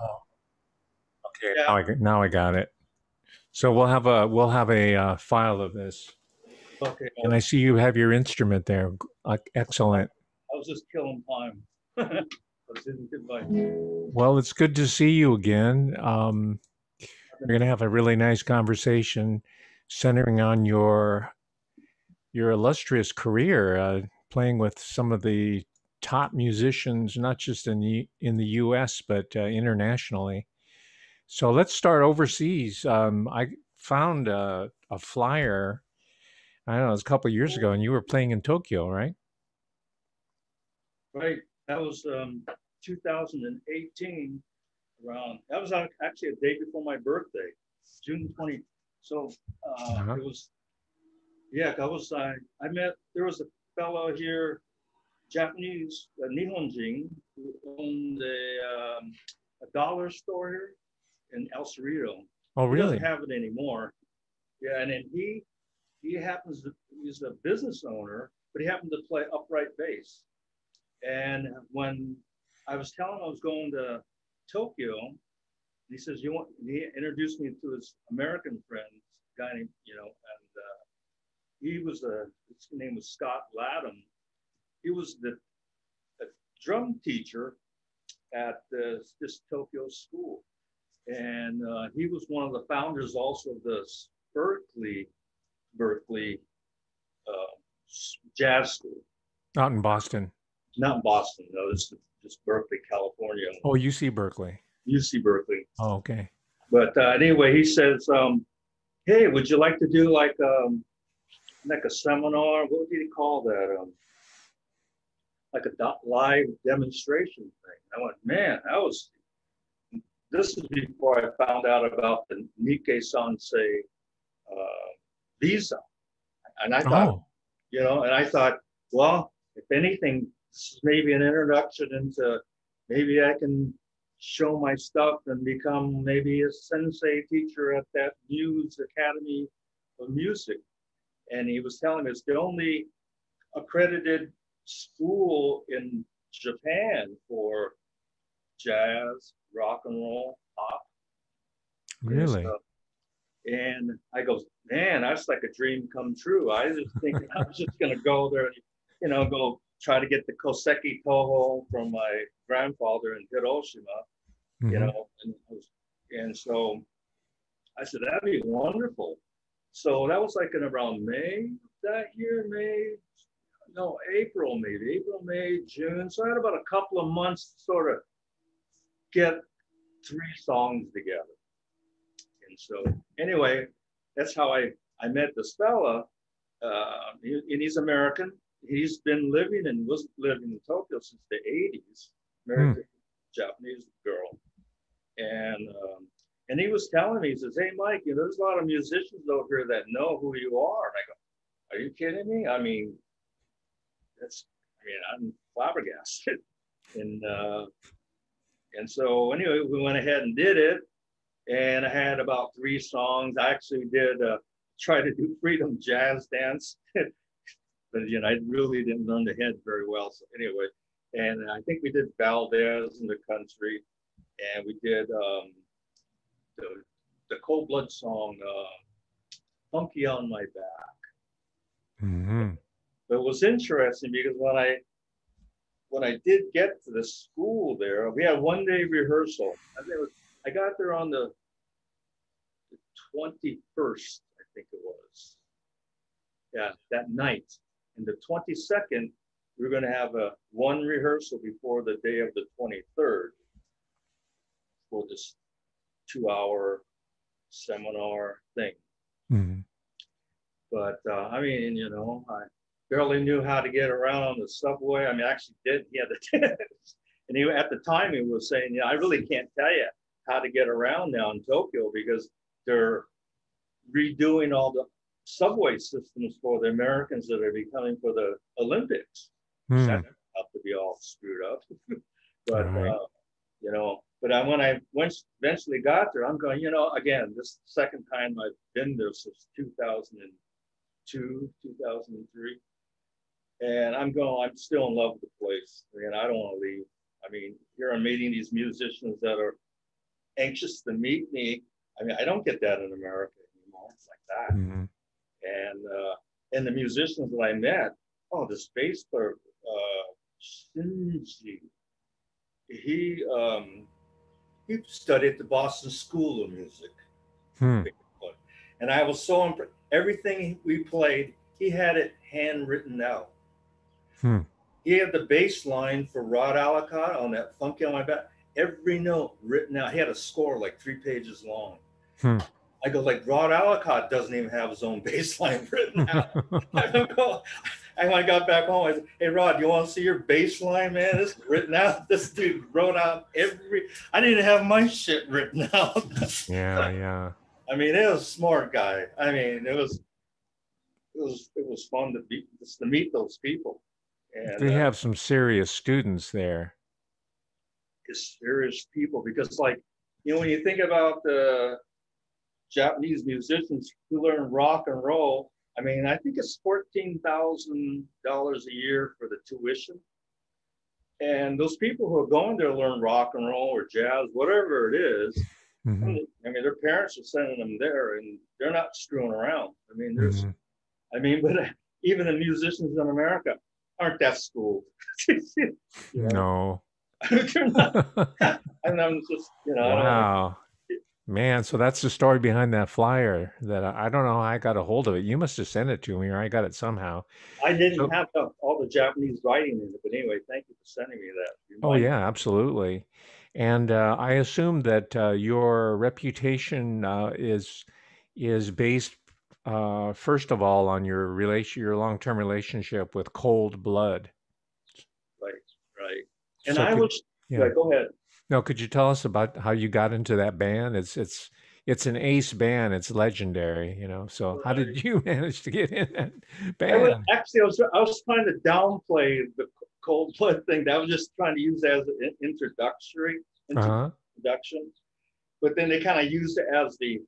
Oh, okay. Yeah. Now I got it. So we'll have a file of this, Okay. and I see you have your instrument there. Excellent. I was just killing time. I was in good my. Well, it's good to see you again. We're going to have a really nice conversation centering on your illustrious career, playing with some of the top musicians, not just in the U.S. but internationally. So let's start overseas. I found a flyer. I don't know, it was a couple of years ago, and you were playing in Tokyo, right? Right. That was 2018. Around that was actually a day before my birthday, June 20. So Uh-huh. it was yeah. I met there was a fellow here, Japanese Nihonjin, who owned a dollar store here in El Cerrito. Oh, He doesn't really? have it anymore. Yeah, and then he happens to he's a business owner, but he happened to play upright bass. And when I was telling him I was going to Tokyo, he says, "You want?" He introduced me to his American friend, guy named and he was his name was Scott Latham. He was the a drum teacher at this Tokyo school, and he was one of the founders also of this Berkeley uh, jazz school. Out in Boston. Not in Boston, no, this is just Berkeley, California, Oh, UC Berkeley. UC Berkeley. Oh, okay. But anyway, he says, "Hey, would you like to do like a seminar? What did he call that? Like a live demonstration thing." I went, "Man, that was." This is before I found out about the Nikkei Sansei uh, visa, and I thought, Oh, and I thought, well, if anything, this is maybe an introduction into maybe I can show my stuff and become maybe a sensei teacher at that Muse Academy of Music. And he was telling me it's the only accredited school in Japan for jazz, rock and roll, pop, and really? stuff. And I goes, man, that's like a dream come true. I was thinking I was just gonna go there and, go try to get the Koseki Toho from my grandfather in Hiroshima, Hmm. and so I said that'd be wonderful. So that was like in around May that year, no, April maybe, April, May, June. So I had about a couple of months to sort of get three songs together. And so anyway, that's how I met this fella. And he's American. He's been living and was living in Tokyo since the 80s, married to Hmm. a Japanese girl. And he was telling me, he says, "Hey, Mike, there's a lot of musicians over here that know who you are." And I go, "Are you kidding me? I mean, I'm flabbergasted." And so anyway, we went ahead and did it, and I had about three songs. I actually did try to do Freedom Jazz Dance, but I really didn't learn the head very well. So anyway, and I think we did Valdez in the country, and we did the the Cold Blood song, "Funky on My Back." Hmm. But it was interesting because when I did get to the school there, we had 1 day rehearsal. I got there on the 21st, I think it was. Yeah, that night. And the 22nd, we were going to have a one rehearsal before the day of the 23rd for this 2 hour seminar thing. Hmm. But I mean, I barely knew how to get around on the subway. I mean, I actually did. He had the and at the time he was saying, I really can't tell you how to get around now in Tokyo because they're redoing all the subway systems for the Americans that are becoming for the Olympics. That Hmm. have to be all screwed up. All but right. when I eventually got there, I'm going, again, this is the second time I've been there since 2002, 2003. And I'm still in love with the place. I mean, I don't want to leave. I I mean, here I'm meeting these musicians that are anxious to meet me. I mean, I don't get that in America anymore. It's like that. Mm-hmm. And the musicians that I met, oh, this bass player, Shinji, he studied at the Boston School of Music. Hmm. And I was so impressed. Everything we played, he had it handwritten out. Hmm. He had the bass line for Rod Alacott on that Funky on My Back. Every note written out. He had a score like 3 pages long. Hmm. I go, like, Rod Alacott doesn't even have his own bass line written out. And when I got back home, I said, hey, Rod, do you want to see your bass line, man? This is written out. This dude wrote out I didn't have my shit written out. Yeah, yeah. I mean, it was a smart guy. I mean, it was fun to meet those people. And They have some serious students there. serious people, because, like, you know, when you think about the Japanese musicians who learn rock and roll, I mean, I think it's $14,000 a year for the tuition. And those people who are going there to learn rock and roll or jazz, whatever it is, Mm-hmm. I mean, their parents are sending them there, and they're not screwing around. I mean, but even the musicians in America aren't that schooled. You know? No. They're not. And I'm just, you know, Wow. Man, so that's the story behind that flyer that I don't know how I got a hold of it. You must have sent it to me, or I got it somehow. I didn't So, have all the Japanese writing in it, but anyway, thank you for sending me that. oh yeah, absolutely. And I assume that your reputation is based first of all on your long-term relationship with Cold Blood. Right, right. And So I was, yeah, yeah. go ahead. No, could you tell us about how you got into that band? It's an ace band. It's legendary, you know. So how Right. did you manage to get in that band? I was trying to downplay the Cold Blood thing. I was just trying to use it as an Uh-huh. introduction. But then they kind of used it as the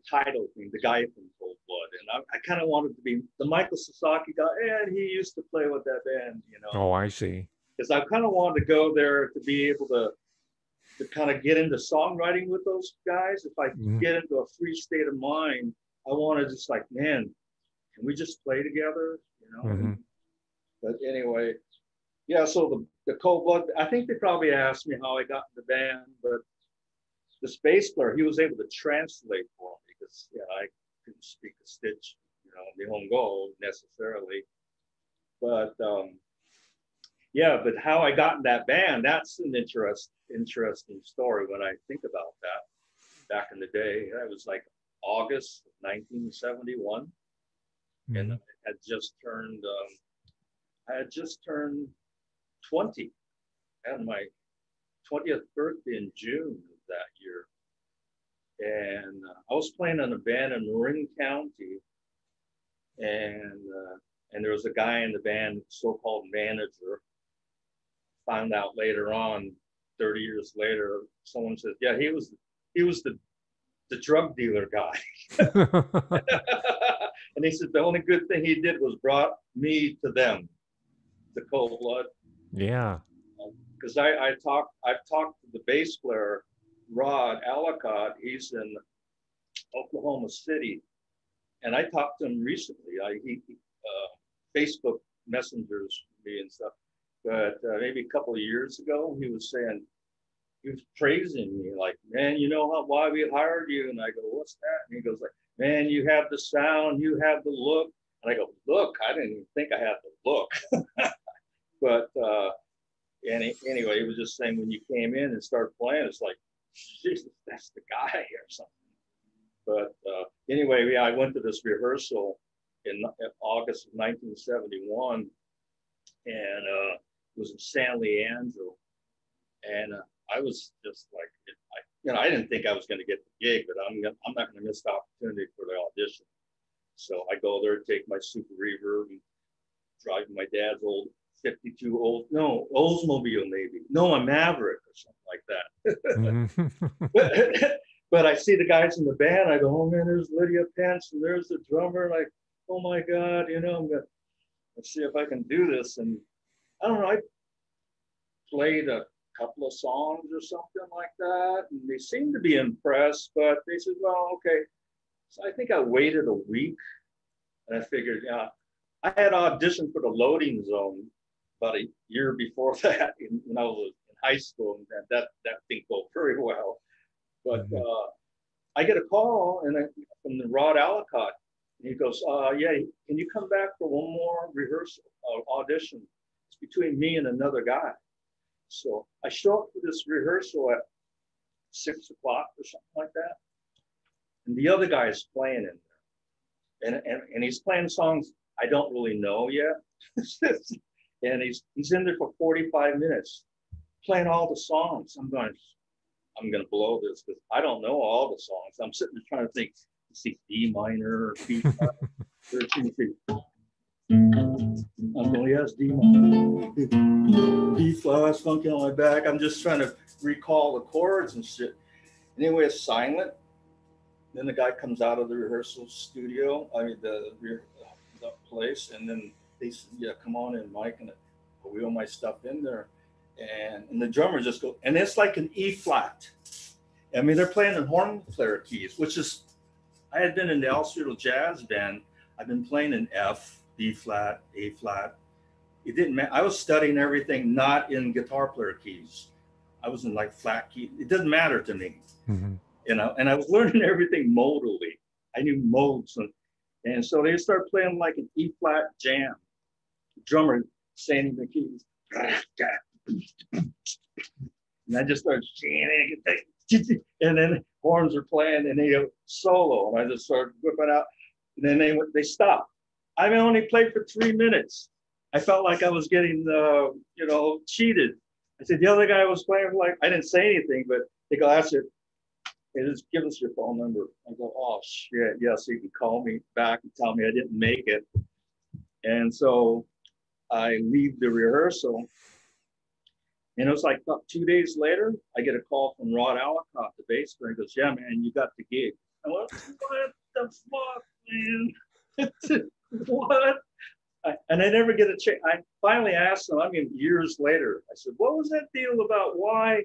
title thing, the guy from Cold Blood. And I kind of wanted to be the Michael Sasaki guy, and he used to play with that band, you know. Oh, I see. Because I kind of wanted to go there to be able to kind of get into songwriting with those guys. If I Mhm. get into a free state of mind, I want to just, like, man, can we just play together? You know. Mhm. But anyway, yeah. So the Cold Blood, I think they probably asked me how I got in the band, but the bass player, he was able to translate for me, because I couldn't speak a stitch, you know, Nihongo necessarily. But yeah, but how I got in that band, that's an interesting story when I think about that. Back in the day, that was like August of 1971, and Mhm. I had just turned 20. I had my 20th birthday in June of that year, and I was playing in a band in Marin County, and there was a guy in the band, so-called manager. Found out later on, 30 years later, someone says, yeah, he was the drug dealer guy. And he said the only good thing he did was brought me to them, the Cold Blood. Yeah. Because I've talked to the bass player, Rod Alacott. He's in Oklahoma City, and I talked to him recently. He Facebook messengers me and stuff. But maybe a couple of years ago, he was praising me, like, man, you know why we hired you? And I go, what's that? And he goes, like, man, you have the sound, you have the look. And I go, look, I didn't even think I had the look. But anyway, he was just saying, when you came in and started playing, it's like, Jesus, that's the guy or something. But anyway, yeah, I went to this rehearsal in August of 1971, and it was in San Leandro, and I was just like, I didn't think I was going to get the gig, but I'm not going to miss the opportunity for the audition. So I go there, take my Super Reverb, and drive my dad's old Oldsmobile, maybe. No, a Maverick or something like that. Mhm. But I see the guys in the band. I go, oh man, there's Lydia Pence, and there's the drummer. Like, oh my God, let's see if I can do this. And I don't know, I played a couple of songs or something like that. And they seemed to be impressed, but they said, well, okay. So I think I waited a week, and I figured, yeah, I had auditioned for the Loading Zone about a year before that when I was in high school, and that didn't go very well. But I get a call from the Rod Allicott, and he goes, yeah, can you come back for one more rehearsal, audition? It's between me and another guy. So I show up for this rehearsal at 6 o'clock or something like that. And the other guy is playing in there. And he's playing songs I don't really know yet. And he's in there for 45 minutes, playing all the songs. I'm going to blow this because I don't know all the songs. I'm sitting there trying to think, see D minor, B flat, 13 feet. I'm going, yes, D minor, B flat, that's funky on my back. I'm just trying to recall the chords and shit. Anyway, it's silent. Then the guy comes out of the rehearsal studio, the place, and then they said, yeah, come on in, Mike, and I wheel my stuff in there. And the drummer just goes, and it's like an E flat. I mean, they're playing in horn player keys, which is, I had been in the Alstrital Jazz Band. I've been playing in F, B flat, A flat. It didn't matter. I was studying everything not in guitar player keys. I was in like flat key. It doesn't matter to me. Mm-hmm. You know, and I was learning everything modally. I knew modes. And so they start playing like an E flat jam. The drummer saying in the keys. And I just started chanting. And then horns are playing and they go solo. And I just started whipping out. And then they stopped. I only played for 3 minutes. I felt like I was getting, cheated. I said, the other guy was playing for I didn't say anything, but they go, that's it. Hey, just give us your phone number. I go, oh, shit. Yeah, so you can call me back and tell me I didn't make it. And so I leave the rehearsal. And it was like about 2 days later, I get a call from Rod Allicott, the bass player. He goes, yeah, man, you got the gig. I went, what the fuck, man? What? And I never get a chance. I finally asked him, years later, I said, what was that deal about why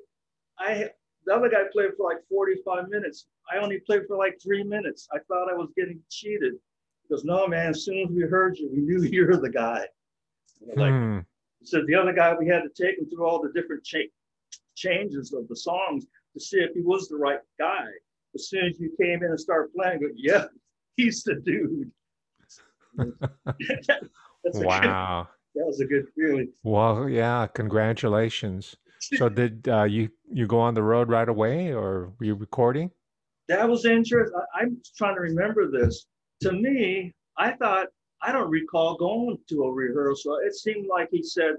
the other guy played for like 45 minutes. I only played for like 3 minutes. I thought I was getting cheated. He goes, no, man, as soon as we heard you, we knew you were the guy. He said, the other guy, we had to take him through all the different changes of the songs to see if he was the right guy. As soon as you came in and started playing, go, yeah, he's the dude. Wow. That was a good feeling. Well, yeah, congratulations. So did you go on the road right away, or were you recording? That was interesting. I'm trying to remember this. To me, I thought, I don't recall going to a rehearsal. It seemed like he said,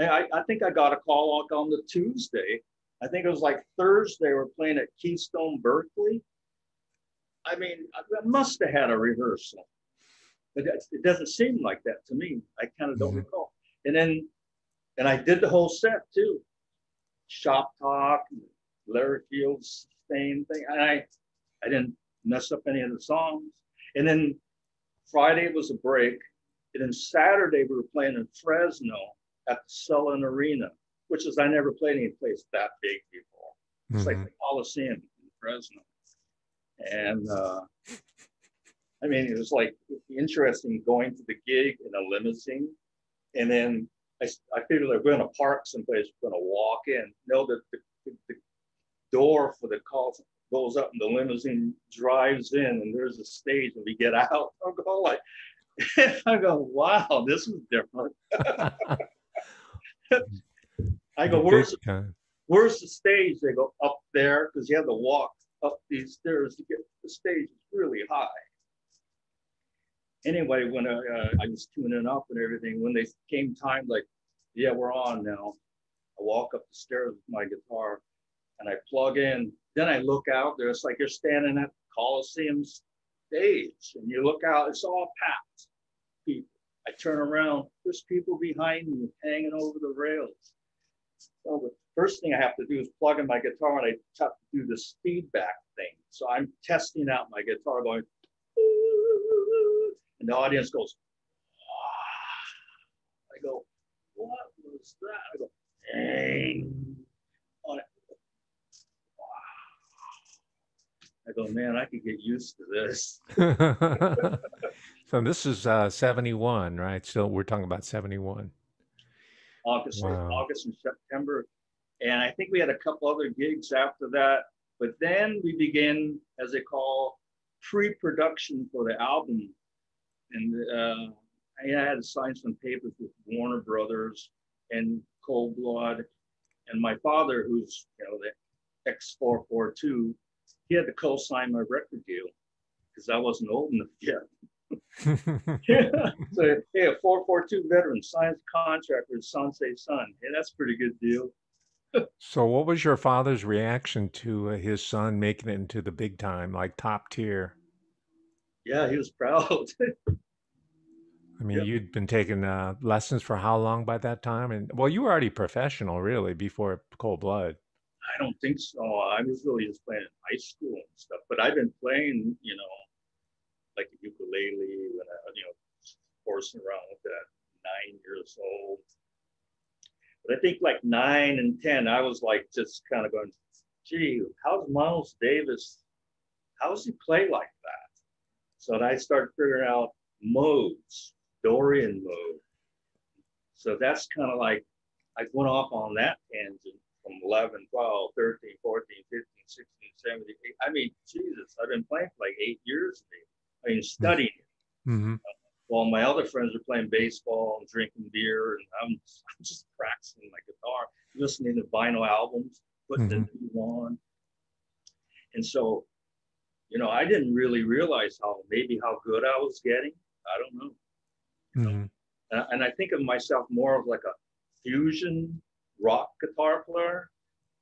I think I got a call on the Tuesday. I think it was like Thursday, we're playing at Keystone, Berkeley. I must have had a rehearsal. But it doesn't seem like that to me. I kind of don't recall. And I did the whole set too. Shop talk, Larry Field's same thing. And I didn't mess up any of the songs. And then Friday was a break. And then Saturday we were playing in Fresno at the Sullen Arena, which is, I never played any place that big before. It's like the Coliseum in Fresno. And it was like interesting going to the gig in a limousine. And then I figured we're going to park someplace, we're going to walk in. No, the door for the call goes up and the limousine drives in and there's a stage and we get out. I go, wow, this is different. I go, where's the stage? They go, up there, because you have to walk up these stairs to get the stage. It's really high. Anyway, when I was tuning up and everything, when they came time, yeah, we're on now. I walk up the stairs with my guitar and I plug in. Then I look out there. It's like you're standing at the Coliseum stage and you look out, it's all packed people. I turn around, there's people behind me hanging over the rails. So the first thing I have to do is plug in my guitar and I have to do this feedback thing. So I'm testing out my guitar going, and the audience goes, ah. I go, what was that? I go, dang. I go, man, I could get used to this. So this is 71, right? So we're talking about 71. Wow. August and September. And I think we had a couple other gigs after that. But then we began, as they call, pre-production for the album. And I had to sign some papers with Warner Brothers and Cold Blood. And my father, who's, the X442, he had to co-sign my record deal because I wasn't old enough yet. So, hey, a 442 veteran signs a contract with Sansei Son. Hey, that's a pretty good deal. So what was your father's reaction to his son making it into the big time, like top tier? Yeah, he was proud. I mean, Yeah, you'd been taking lessons for how long by that time? And well, you were already professional, really, before Cold Blood. I don't think so. I was really just playing in high school and stuff, but I've been playing, like the ukulele when I, horsing around with that 9 years old. But I think like 9 and 10, I was like just kind of going, gee, how's Miles Davis? How does he play like that? So I started figuring out modes, Dorian mode. So that's kind of like, I went off on that tangent from 11, 12, 13, 14, 15, 16, 17. I mean, Jesus, I've been playing for like 8 years. I mean, studying it. Mm-hmm. While my other friends are playing baseball and drinking beer, and I'm just practicing my guitar, listening to vinyl albums, putting the new on. And so, I didn't really realize how good I was getting. I don't know. And I think of myself more of like a fusion rock guitar player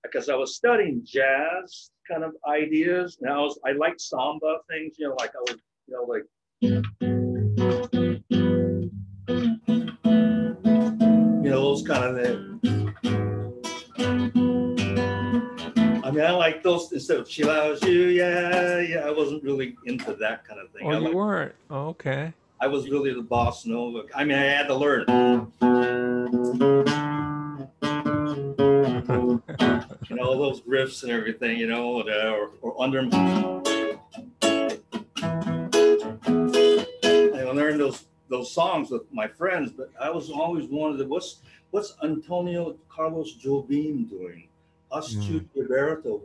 because I was studying jazz kind of ideas, and I liked samba things, like I was, like. Those kind of things. I mean, I like those instead of she loves you, yeah. I wasn't really into that kind of thing. Oh, you weren't? Oh, okay. I was really the bossa nova. I mean, I had to learn. Those riffs and everything, or under. I learned those songs with my friends, but I was always wondering what's Antonio Carlos Jobim doing? Astrid Gilberto.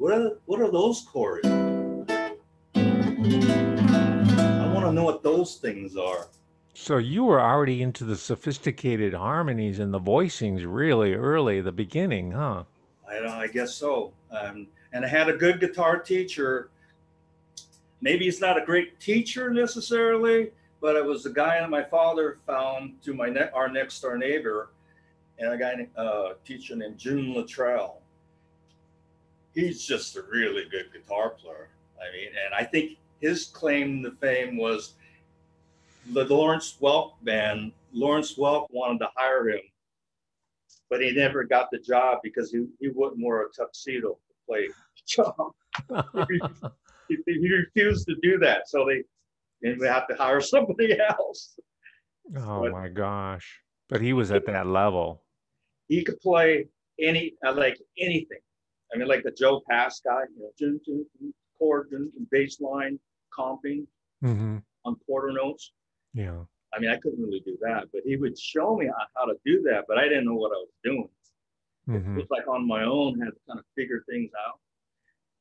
What are those chords? I want to know what those things are. So you were already into the sophisticated harmonies and the voicings really early, the beginning, huh? I guess so. And I had a good guitar teacher. Maybe he's not a great teacher necessarily, but it was the guy that my father found to our next door neighbor, and a guy teacher named Jim Luttrell. He's just a really good guitar player. I mean, and I think his claim to fame was the Lawrence Welk band. Lawrence Welk wanted to hire him, but he never got the job because he wouldn't wear a tuxedo to play the job. he refused to do that, so they have to hire somebody else. Oh my gosh! But he was at that level. He could play anything. I mean, like the Joe Pass guy, chord and bass line comping on quarter notes. Yeah. I mean, I couldn't really do that, but he would show me how to do that, but I didn't know what I was doing. It was like on my own, had to kind of figure things out.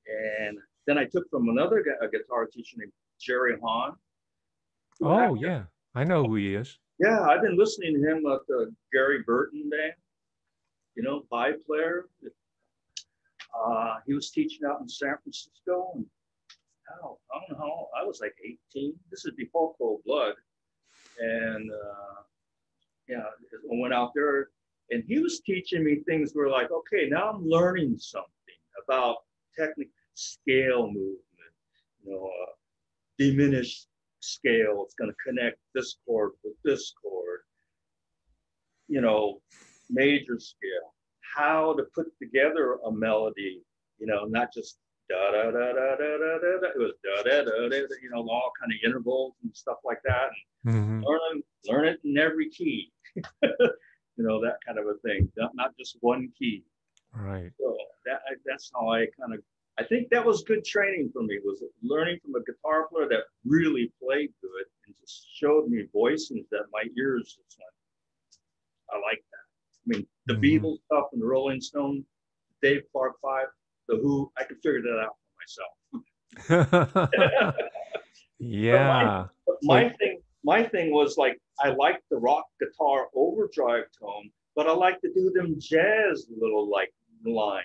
And then I took from another a guitar teacher named Jerry Hahn. Oh, yeah. I know who he is. Yeah, I've been listening to him at the Gary Burton band, vibe player. He was teaching out in San Francisco. And I don't know, I was like 18. This is before Cold Blood. And I went out there and he was teaching me things where like, okay, now I'm learning something about technique, scale movement, diminished scale. It's going to connect this chord with this chord, major scale, how to put together a melody, not just da da da da da da da. It was da da da da, all kind of intervals and stuff like that. And learn it in every key, that kind of a thing. Not just one key. Right. So that's how I I think that was good training for me, was learning from a guitar player that really played good and just showed me voicings that my ears just went, I like that. I mean, the Beatles stuff and the Rolling Stones, Dave Clark Five, the Who, I could figure that out for myself. Yeah. But my thing was like, I liked the rock guitar overdrive tone, but I like to do them jazz little like lines.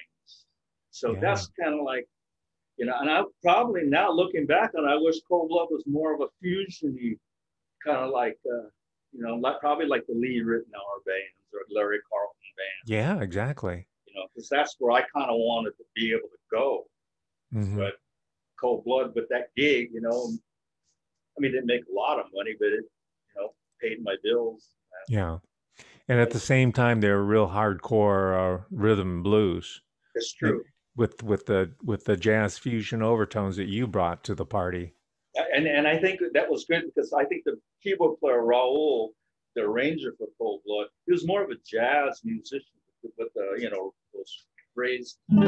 So that's kind of like, you know, and I probably now looking back on, I wish Cold Blood was more of a fusion-y kind of like, you know, like, probably like the Lee Ritenour bands or Larry Carlton bands. Yeah, exactly. You know, because that's where I kind of wanted to be able to go. But Cold Blood with that gig, you know, I mean, it didn't make a lot of money, but it, you know, paid my bills. Yeah. And at the same time, they're real hardcore rhythm and blues. It's true. With the jazz fusion overtones that you brought to the party. And I think that was good because I think the keyboard player Raul, the arranger for Cold Blood, he was more of a jazz musician with the, you know, those raised, you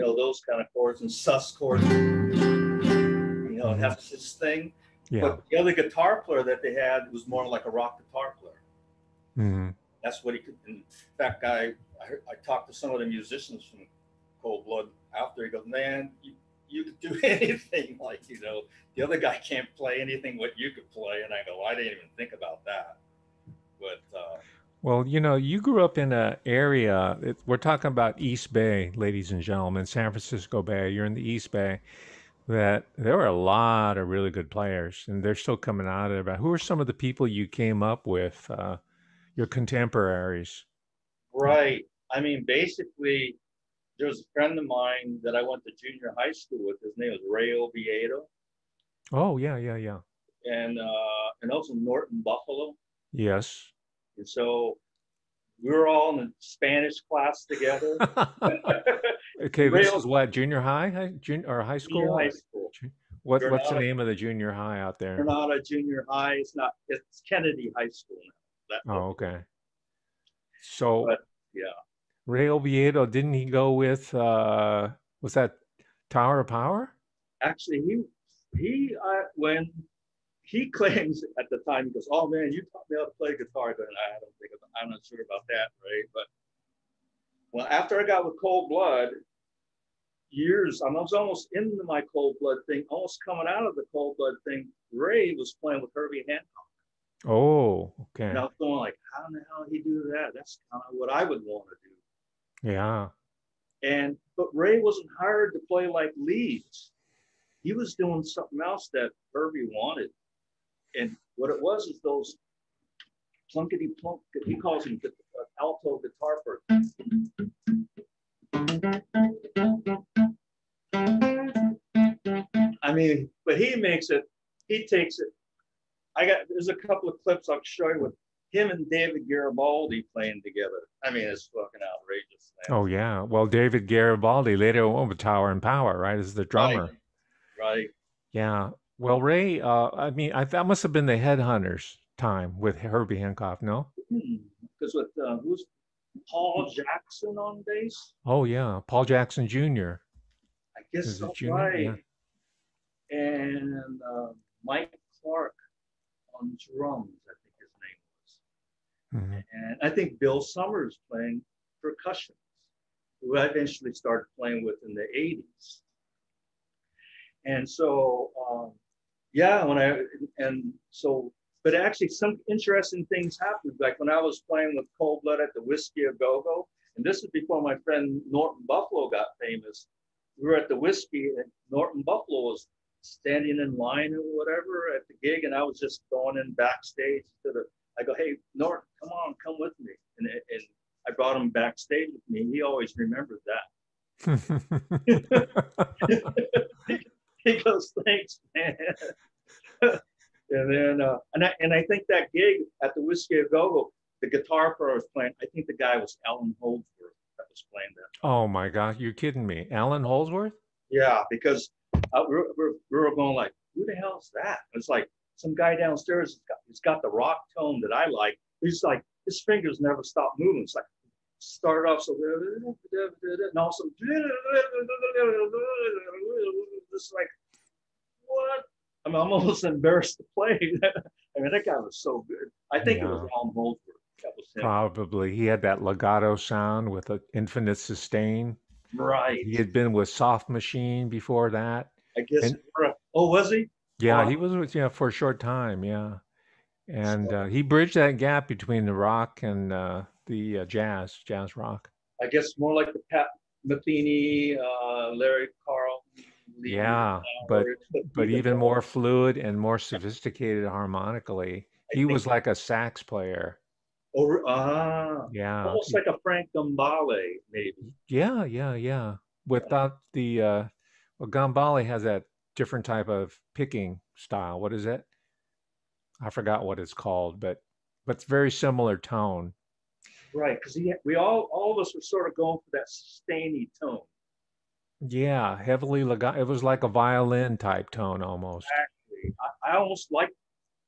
know, those kind of chords and sus chords. You know, that's his thing. Yeah. But the other guitar player that they had was more like a rock guitar player. That's what he could. In fact, I talked to some of the musicians from Cold Blood after. He goes, man, you could do anything. Like, you know, the other guy can't play anything what you could play. And I go, I didn't even think about that. But well, you know, you grew up in an area. We're talking about East Bay, ladies and gentlemen, San Francisco Bay. You're in the East Bay. That there were a lot of really good players, and they're still coming out of it. Who are some of the people you came up with? Your contemporaries. Right. I mean, basically, there was a friend of mine that I went to junior high school with. His name was Ray Oviedo. Oh, yeah. And also Norton Buffalo. Yes. And so we were all in the Spanish class together. Okay, this is what, junior high, or high school? Junior high school. What's the name of the junior high out there? Granada Junior High. It's Kennedy High School now. Oh, okay. So, but, yeah. Ray Oviedo, didn't he go with, was that Tower of Power? Actually, when he claims at the time, he goes, oh man, you taught me how to play guitar. But I'm not sure about that, right? But well, after I got with Cold Blood, I was almost into my Cold Blood thing, almost coming out of the Cold Blood thing. Ray was playing with Herbie Hancock. Oh, okay. And I was going like, how in the hell did he do that? That's kind of what I would want to do. Yeah. But Ray wasn't hired to play like leads. He was doing something else that Herbie wanted. And what it was is those plunkety plunk, he calls them alto guitar parts. I mean, but he takes it. There's a couple of clips I'll show you with him and David Garibaldi playing together. I mean, it's fucking outrageous, man. Oh, yeah. Well, David Garibaldi later went with Tower and Power, right, as the drummer. Right. Yeah. Well, Ray, I mean, that must have been the Headhunters time with Herbie Hancock, no? Because with who's Paul Jackson on bass? Oh, yeah. Paul Jackson Jr. I guess so, right. Yeah. And Mike Clark on drums, I think his name was. And I think Bill Summers playing percussion, who I eventually started playing with in the 80s. And so, but actually some interesting things happened. Like when I was playing with Cold Blood at the Whiskey A Go-Go, and this is before my friend Norton Buffalo got famous. We were at the Whiskey, and Norton Buffalo was standing in line or whatever at the gig, and I was just going in backstage I go, hey, Norton, come with me. And I brought him backstage with me. He always remembered that. He goes, thanks, man. And then, and I think that gig at the Whiskey A Go-Go, the guitar player was playing. I think the guy was Alan Holdsworth that was playing that. Oh my gosh, you're kidding me, Alan Holdsworth? Yeah, because we were going like, who the hell is that? It's like some guy downstairs. He's got the rock tone that I like. He's like, his fingers never stop moving. It's like, started off so, and also, just like, what? I'm almost embarrassed to play. I mean, that guy was so good. I think it was Yeah, Al Moulder. That was him. probably. He had that legato sound with an infinite sustain. Right. He had been with Soft Machine before that. I guess. And Oh, was he? yeah, Wow. he was with, yeah, for a short time. Yeah. And he bridged that gap between the rock and the jazz rock. I guess more like the Pat Metheny, Larry Carl, Lee Yeah, Howard, but but even even more. more fluid and more sophisticated harmonically. I He think. was like a sax player. Or Yeah, almost like a Frank Gambale, maybe. yeah. Without the well, Gambale has that different type of picking style. What is it? I forgot what it's called, but it's very similar tone. Right, because we all of us were sort of going for that sustainy tone. Yeah, heavily legato. It was like a violin type tone almost. Exactly. I almost like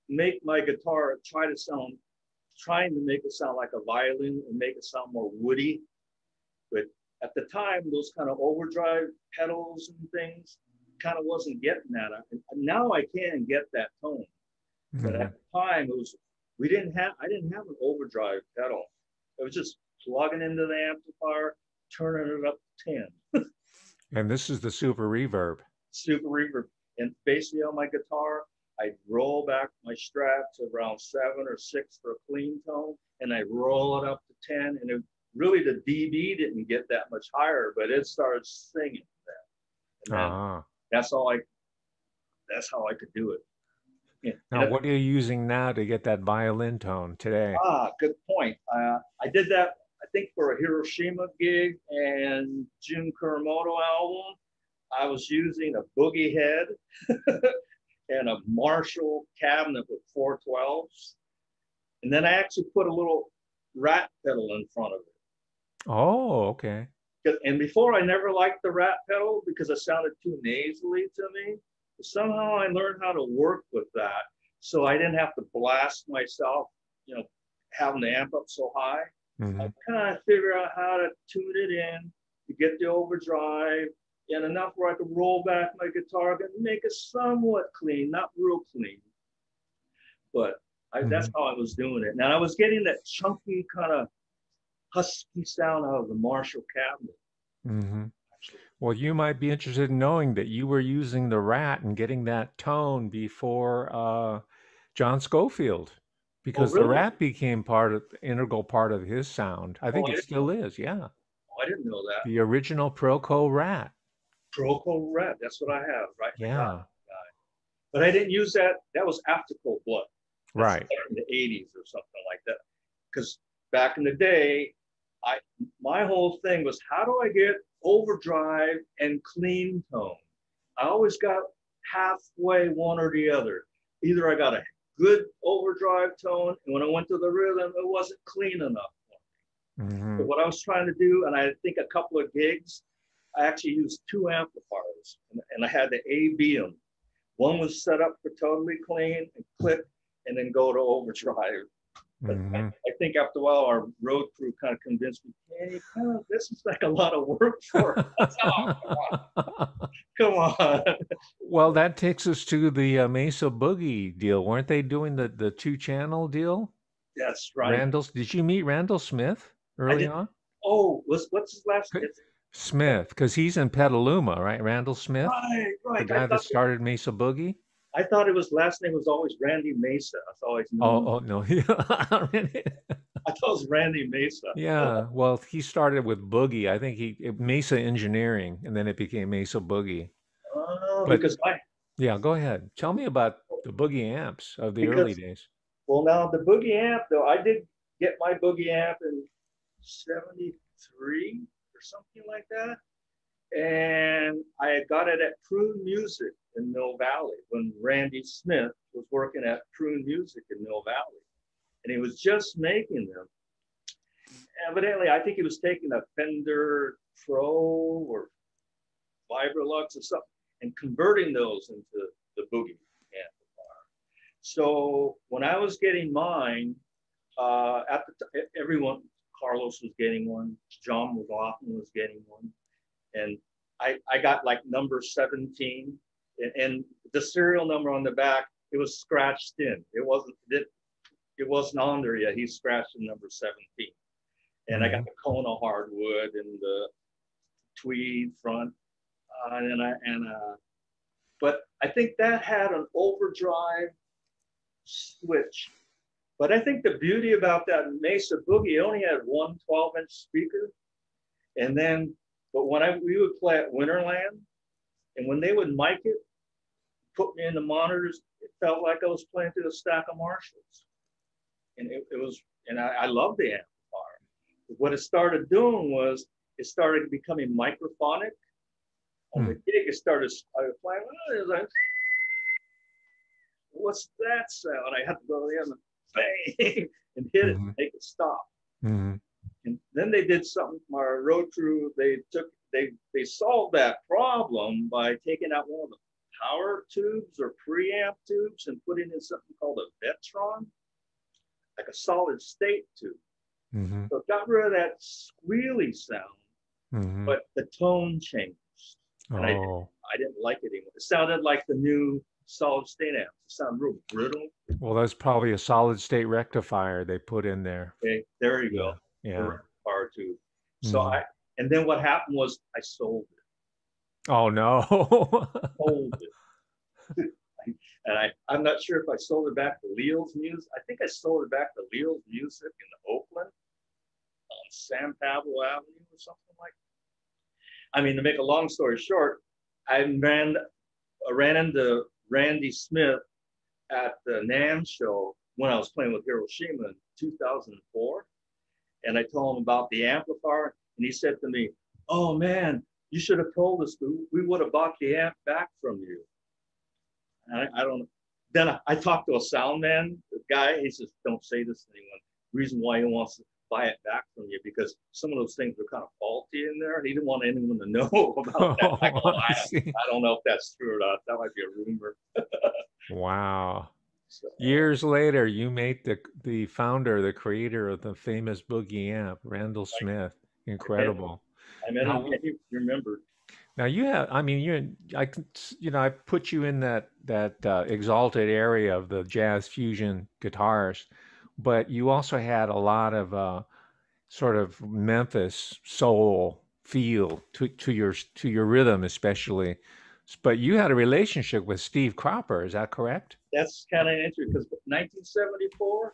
make my guitar trying to make it sound like a violin and make it sound more woody. But at the time, those kind of overdrive pedals and things kind of wasn't getting that. And now I can get that tone. But Hmm. at the time, I didn't have an overdrive pedal. It was just plugging into the amplifier, turning it up to 10. And this is the super reverb. Super reverb. And basically on my guitar, I'd roll back my strat to around 7 or 6 for a clean tone, and I roll it up to 10. And really, the dB didn't get that much higher, but it started singing that. And then Ah. that's all I that's how I could do it. Yeah. Now, what are you using now to get that violin tone today? Good point. I did that, I think, for a Hiroshima gig and Jun Kuramoto album. I was using a boogie head and a Marshall cabinet with 412s. And then I actually put a little rat pedal in front of Oh, okay. it. And before, I never liked the rat pedal because it sounded too nasally to me. But somehow I learned how to work with that. So I didn't have to blast myself, having the amp up so high. I Hmm. kind of figure out how to tune it in to get the overdrive and enough where I could roll back my guitar and make it somewhat clean, not real clean, but that's Hmm. how I was doing it. Now I was getting that chunky kind of husky sound out of the Marshall cabinet. Hmm. Well, you might be interested in knowing that you were using the rat and getting that tone before John Scofield, Oh, because the really? rat became integral part of his sound. I Oh, think it still is. Yeah, I didn't know that. the original Proco rat. Proco Red, that's what I have, right? I got Yeah, it. But I didn't use that. That was after Cold Blood. That's right. in the 80s or something like that. Because back in the day, I my whole thing was how do I get overdrive and clean tone? I always got halfway one or the other. Either I got a good overdrive tone, and when I went to the rhythm, it wasn't clean enough. Hmm. But what I was trying to do, and I think a couple of gigs, I actually used two amplifiers, and I had to A-B them. One was set up for totally clean and click, and then go to overdrive. But Hmm. I think after a while, our road crew kind of convinced me, hey, this is like a lot of work for us. Oh, come on. Come on. Well, that takes us to the Mesa Boogie deal. Weren't they doing the two channel deal? That's right. Randall, did you meet Randall Smith I early did. on? Oh, what's his last K- name? Smith, because he's in Petaluma, right? Randall Smith, Right, the right. guy that started Mesa Boogie. I thought it was last name was always Randy Mesa. I've always known Oh, him. oh no, I thought it was Randy Mesa. yeah. Well, he started with Boogie. I think Mesa Engineering, and then it became Mesa Boogie. Oh, But yeah, go ahead. Tell me about the Boogie amps of the early because days. well now the Boogie amp though I did get my Boogie amp in '73 or something like that, and I got it at Prune Music in Mill Valley when Randy Smith was working at Prune Music in Mill Valley, and he was just making them. Evidently, I think he was taking a Fender Pro or Vibrolux or something and converting those into the Boogie amplifier. So when I was getting mine, everyone Carlos was getting one. John McLaughlin was getting one. And I got like number 17. And the serial number on the back, it was scratched in. It wasn't on there yet. He scratched in number 17. And I got the Kona hardwood and the tweed front. But I think that had an overdrive switch. But I think the beauty about that Mesa Boogie only had one 12-inch speaker. And then, but when we would play at Winterland, and when they would mic it, put me in the monitors, it felt like I was playing through a stack of Marshalls. And it was, and I loved the amplifier. What it started doing was, it started becoming microphonic. On the gig, I was playing, it was like, what's that sound? I had to go in and bang and hit it and make it stop. And then they did something, my road crew, they solved that problem by taking out one of the power tubes or preamp tubes and putting in something called a Vetron, like a solid state tube. So it got rid of that squealy sound, but the tone changed. And I didn't like it anymore. It sounded like the new solid state amps. It sounded real brittle. Well, that's probably a solid state rectifier they put in there. Okay, there you go. Yeah. Power tube. So and then what happened was I sold it. Oh no. Sold it. And I'm not sure if I sold it back to Leo's Music. I think I sold it back to Leo's Music in Oakland on San Pablo Avenue or something like that. I mean, to make a long story short, I ran into Randy Smith at the NAMM show when I was playing with Hiroshima in 2004. And I told him about the amplifier. And he said to me, "Oh man, you should have told us. We would have bought the amp back from you." And I don't know. Then I talked to a sound man, the guy. He says, "Don't say this to anyone. Reason why he wants to buy it back from you, because some of those things were kind of faulty in there. He didn't want anyone to know about that." I don't know if that's true or not. That might be a rumor. Wow. So, years later, you made the founder, the creator of the famous Boogie amp, Randall Smith. Incredible. I met him. He remembered. Now you have, I mean, I put you in that exalted area of the jazz fusion guitarist, but you also had a lot of sort of Memphis soul feel to your rhythm, especially. But you had a relationship with Steve Cropper, is that correct? That's kind of interesting, because 1974,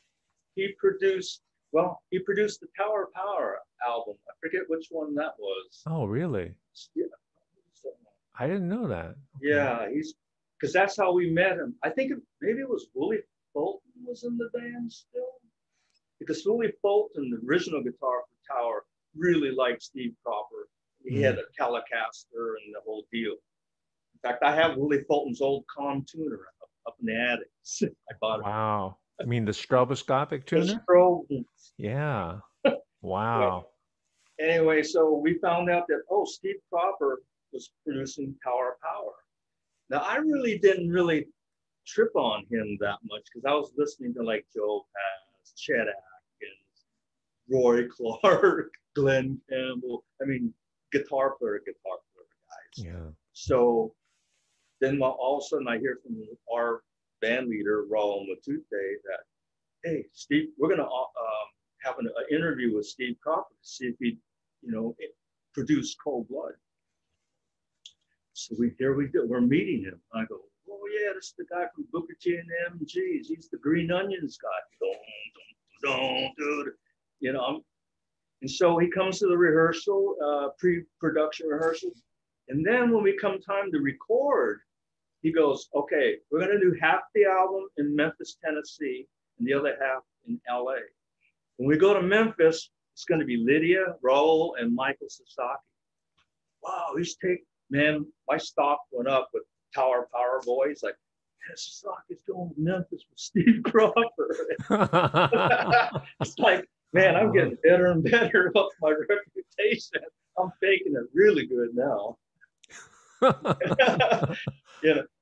he produced the Tower Power album. I forget which one that was. Oh, really? Yeah. I didn't know that. Okay. Yeah, because that's how we met him. I think maybe it was Willie Fulton was in the band still, because Willie Fulton, the original guitar for Tower, really liked Steve Cropper. He had a Telecaster and the whole deal. In fact, I have Willie Fulton's old Con tuner up in the attic. I bought it. Wow. I mean, the stroboscopic tuner? Yeah. Wow. Well, anyway, so we found out that, Steve Cropper was producing Tower Power. Now, I really didn't trip on him that much, because I was listening to like Joe Pass, Chet Atkins, Roy Clark, Glenn Campbell. I mean, guitar player guys. Yeah. So then all of a sudden I hear from our band leader, Raul Matute, that, "Hey, Steve, we're going to have an interview with Steve Cropper to see if he, produce Cold Blood." So we're meeting him. I go, "Oh yeah, this is the guy from Booker T and MGs. He's the Green Onions guy." And so he comes to the rehearsal, pre-production rehearsals. And then when we come time to record, he goes, "Okay, we're going to do half the album in Memphis, Tennessee, and the other half in LA. When we go to Memphis, it's going to be Lydia, Raul, and Michael Sasaki." Wow, man, my stock went up with Tower Power boys. Like, "Man, Sasaki's going to Memphis with Steve Cropper." It's like, man, I'm getting better and better about my reputation. I'm faking it really good now.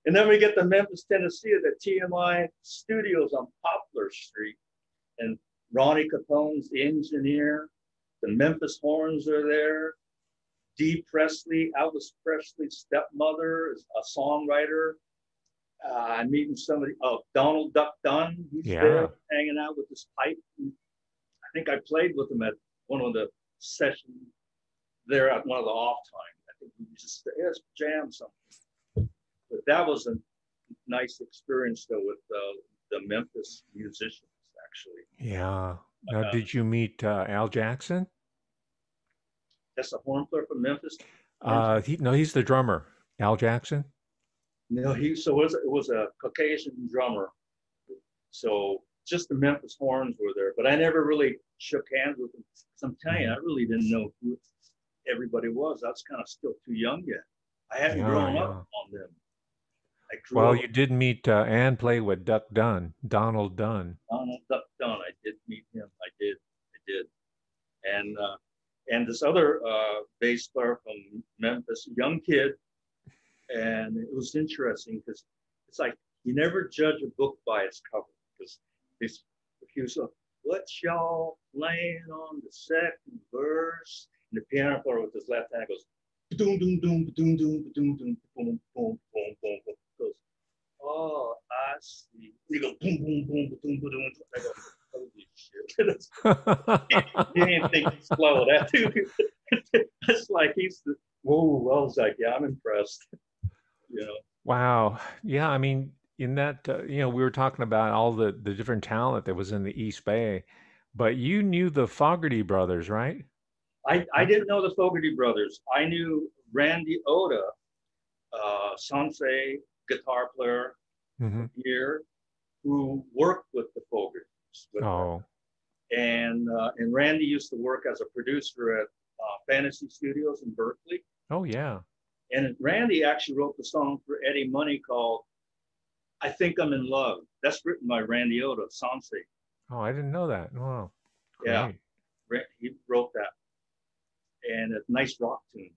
And then we get to Memphis, Tennessee, at the TMI studios on Poplar Street, and Ronnie Capone's the engineer, The Memphis Horns are there. Dee Presley, Elvis Presley's stepmother, is a songwriter. I'm meeting somebody. Oh, Donald Duck Dunn. He's there hanging out with his pipe. I think I played with him at one of the sessions there at one of the off times. I think we just jam something. But that was a nice experience though with the Memphis musicians actually. Yeah. Now, did you meet Al Jackson? That's a horn player from Memphis. He's the drummer. Al Jackson. No, it was a Caucasian drummer. So just the Memphis Horns were there, but I never really shook hands with them. I'm telling you, I really didn't know who everybody was. I was kind of still too young yet. I hadn't grown up on them. Well, you did meet and play with Duck Dunn, Donald Dunn. Donald Duck Dunn. I did meet him. I did. And this other bass player from Memphis, young kid. And it was interesting because it's like you never judge a book by its cover because if you say, "What y'all laying on the second verse?" and the piano player with his left hand goes, "Doom doom doom doom doom doom doom boom boom boom boom." Goes, "Oh, I see." And he goes, "Boom boom boom boom boom boom." I go, "Holy shit!" You didn't think he's slow. That dude, it's like he's the. Whoa! I was like, "Yeah, I'm impressed." You know. Wow. Yeah. I mean, in that, we were talking about all the different talent that was in the East Bay, but you knew the Fogerty brothers, right? I didn't know the Fogerty brothers. I knew Randy Oda, Sensei guitar player here, who worked with the Fogertys. And Randy used to work as a producer at Fantasy Studios in Berkeley. Oh yeah. And Randy actually wrote the song for Eddie Money called "I Think I'm in Love." That's written by Randy Oda, Sensei. Oh, I didn't know that. Wow. Great. Yeah, he wrote that. And it's a nice rock tune.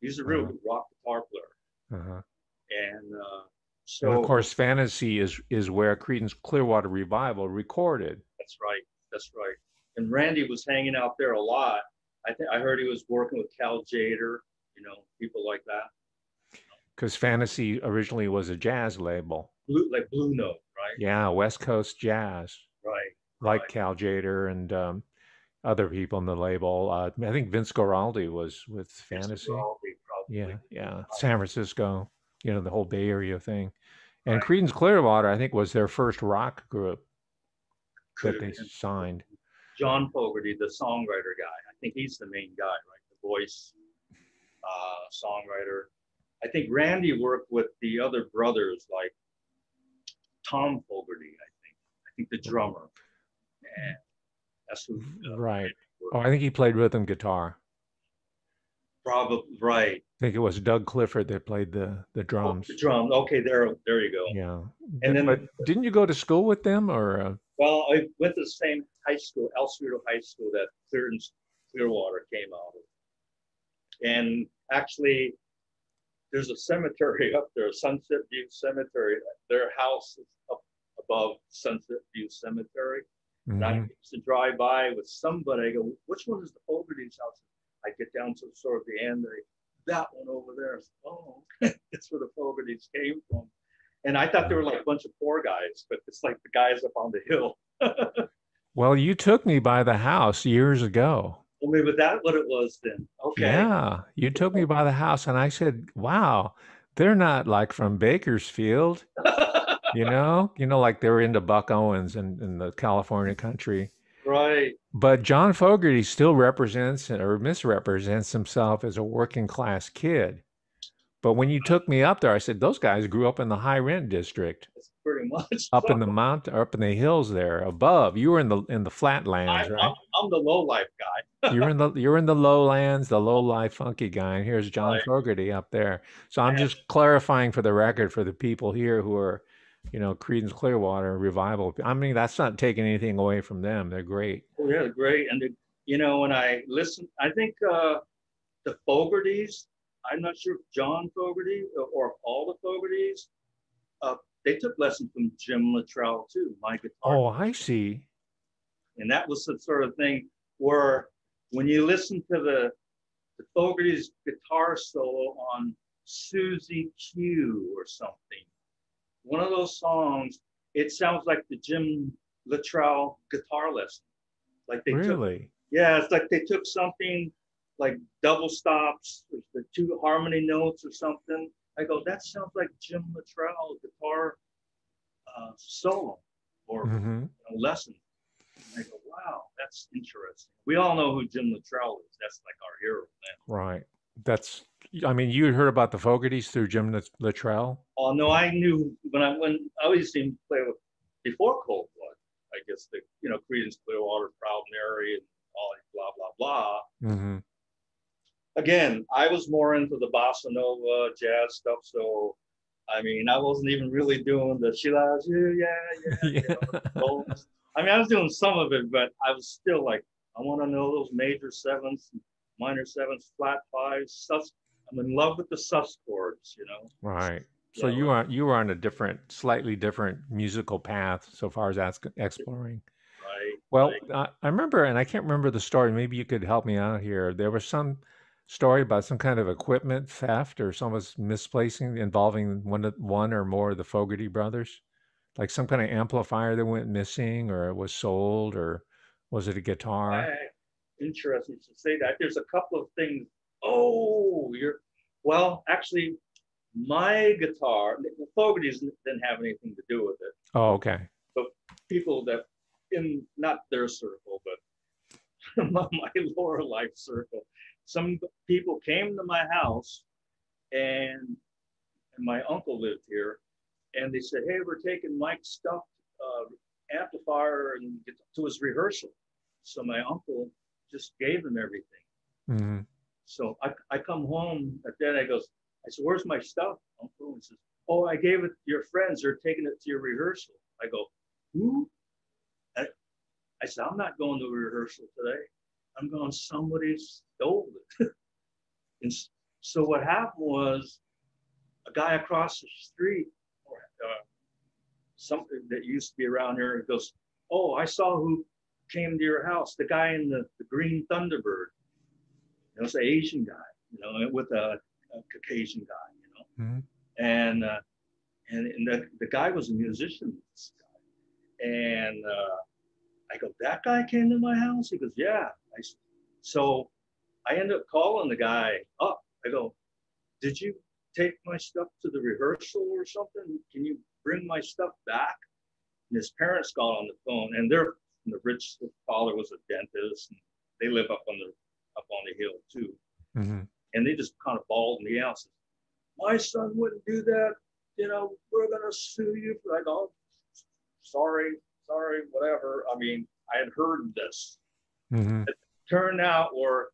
He's a real good rock guitar player. And of course, Fantasy is where Creedence Clearwater Revival recorded. That's right. And Randy was hanging out there a lot. I heard he was working with Cal Jader, people like that. Because Fantasy originally was a jazz label. Like Blue Note, right? Yeah, West Coast jazz. Right. Like Cal Jader and other people in the label. I think Vince Guaraldi was with Fantasy. Guaraldi, probably. Yeah. San Francisco, the whole Bay Area thing. And Creedence Clearwater, I think, was their first rock group that they signed. John Fogerty, the songwriter guy. I think he's the main guy, right? The voice songwriter. I think Randy worked with the other brothers, like Tom Fogerty, I think the drummer. And that's who. Right. Oh, I think he played rhythm guitar. Probably, right. I think it was Doug Clifford that played the drums. The drums. Okay, there you go. Yeah. And then, but didn't you go to school with them, or? Well, I went to the same high school, El Cerrito High School, that Clearwater came out of. And actually, there's a cemetery up there, Sunset View Cemetery. Their house is up above Sunset View Cemetery. And I used to drive by with somebody. I go, "Which one is the Fogerty's house?" I get down to sort of the end. That one over there. Oh, that's where the Fogertys came from. And I thought they were like a bunch of poor guys, but it's like the guys up on the hill. Well, you took me by the house years ago. Well, maybe that's what it was then. Okay. Yeah, you took me by the house, and I said, "Wow, they're not like from Bakersfield." Like they were into Buck Owens in the California country. Right. But John Fogerty still represents or misrepresents himself as a working class kid. But when you took me up there, I said, "Those guys grew up in the high rent district." That's pretty much up in the mountain, up in the hills there above. You were in the flatlands, right? I'm the low life guy. you're in the lowlands, the low life funky guy. And here's John Fogerty up there. So I'm just clarifying for the record for the people here who are, Creedence Clearwater Revival. I mean, that's not taking anything away from them. They're great. Oh, yeah, great. And when I listen, I think the Fogertys, I'm not sure if John Fogerty or all the Fogertys, they took lessons from Jim Luttrell too, my guitar. Oh, I see. And that was the sort of thing where when you listen to the Fogerty's guitar solo on Susie Q or something, one of those songs, it sounds like the Jim Luttrell guitar lesson. Like they Really? took, yeah, it's like they took something like double stops, the two harmony notes or something. I go, that sounds like Jim Luttrell guitar solo or lesson. And I go, wow, that's interesting. We all know who Jim Luttrell is. That's like our hero now. Right. That's, I mean, you heard about the Fogertys through Jim Luttrell? Oh no, I knew when I always seen him play with before Cold Blood. I guess the Creedence Clearwater, Proud Mary, and all that blah blah blah. Mm-hmm. Again, I was more into the bossa nova jazz stuff, so I mean, I wasn't even really doing the she loves you, yeah. I mean, I was doing some of it, but I was still like, I want to know those major sevenths, minor sevenths, flat fives, sus. I'm in love with the sus chords, Right. So you were on a slightly different musical path so far as that's exploring. Right. Well, right. I remember, and I can't remember the story. Maybe you could help me out here. There was some story about some kind of equipment theft or someone's misplacing involving one or more of the Fogerty brothers, like some kind of amplifier that went missing, or it was sold, or was it a guitar? Interesting to say that. There's a couple of things. Oh, well, actually, my guitar, the Fogertys didn't have anything to do with it. Oh, okay. But people that not their circle, but my lower life circle, some people came to my house, and my uncle lived here, and they said, hey, we're taking Mike's stuff, amplifier, and get to his rehearsal. So my uncle just gave him everything. Mm-hmm. So I come home at that. I said, where's my stuff, Uncle? He says, oh, I gave it to your friends. They're taking it to your rehearsal. I go, who? I said, I'm not going to rehearsal today. I'm going, somebody stole it. And so what happened was a guy across the street, something that used to be around here, he goes, oh, I saw who came to your house, the guy in the green Thunderbird. It's an Asian guy, with a Caucasian guy, Mm-hmm. and the guy was a musician. This guy. And I go, that guy came to my house? He goes, yeah. So I end up calling the guy up. I go, did you take my stuff to the rehearsal or something? Can you bring my stuff back? And his parents got on the phone, and the rich father was a dentist, and they live up on the hill too. Mm-hmm. And they just kind of bawled me out. Said, my son wouldn't do that. We're gonna sue you. I go, sorry, whatever. I mean, I had heard this. Mm-hmm. It turned out where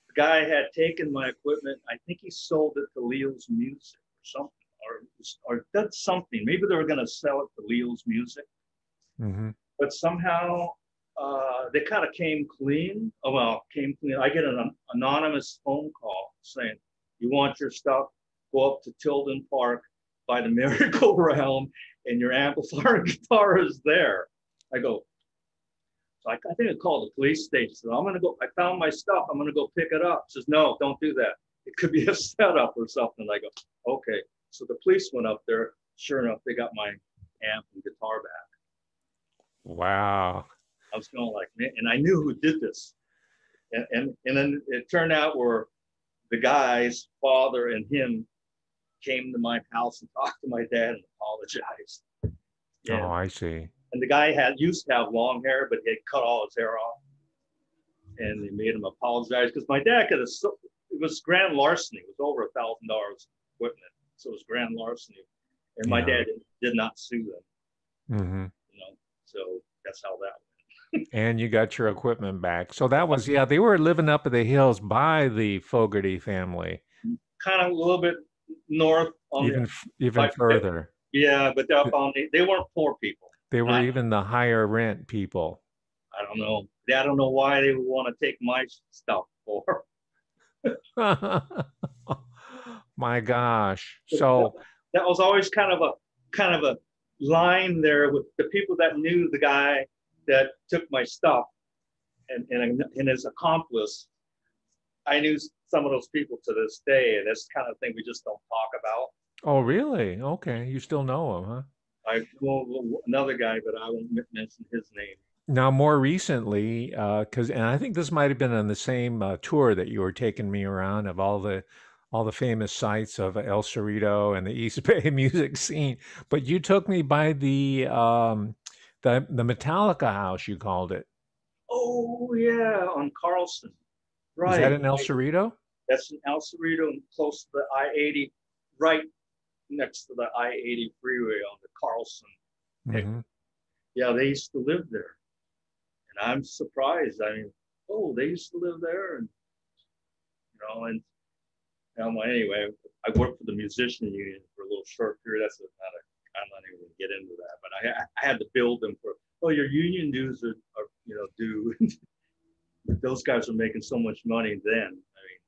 the guy had taken my equipment. I think he sold it to Leo's Music or something, or did something. Maybe they were gonna sell it to Leo's Music. Mm-hmm. But somehow they kind of came clean. Came clean. I get an anonymous phone call saying, you want your stuff, go up to Tilden Park by the merry-go-round, and your amplifier and guitar is there. I go, so I think I called the police station. So I'm going to go, I found my stuff. I'm going to go pick it up. Says, no, don't do that. It could be a setup or something. I go, okay. So the police went up there. Sure enough, they got my amp and guitar back. Wow. I was going like, man, and I knew who did this. And then it turned out where the guy's father and him came to my house and talked to my dad and apologized. Yeah. Oh, I see. And the guy used to have long hair, but he had cut all his hair off. And they made him apologize because my dad it was grand larceny. It was over $1,000 equipment. So it was grand larceny. And my dad did not sue them. Mm-hmm. So that's how that went. And you got your equipment back. So that was, they were living up in the hills by the Fogerty family. Kind of a little bit north. Even further. Yeah, but they weren't poor people. They were even the higher rent people. I don't know. I don't know why they would want to take my stuff for. My gosh. So that was always kind of a line there with the people that knew the guy that took my stuff. and his accomplice. I knew some of those people to this day, and that's the kind of thing we just don't talk about. Oh, really? Okay. You still know him, huh? I know another guy, but I won't mention his name. Now, more recently, and I think this might have been on the same tour that you were taking me around of all the famous sites of El Cerrito and the East Bay music scene. But you took me by the Metallica house, you called it. Oh yeah, on Carlson, Is that right? in El Cerrito? That's in El Cerrito, and close to the I-80, right next to the I-80 freeway on the Carlson. Hmm. Yeah, they used to live there, and I'm surprised. I mean, oh, they used to live there, and and anyway, I worked for the musician union for a little short period. I'm not even gonna get into that, but I had to build them for. Oh, your union dues are due. Those guys were making so much money then. I mean,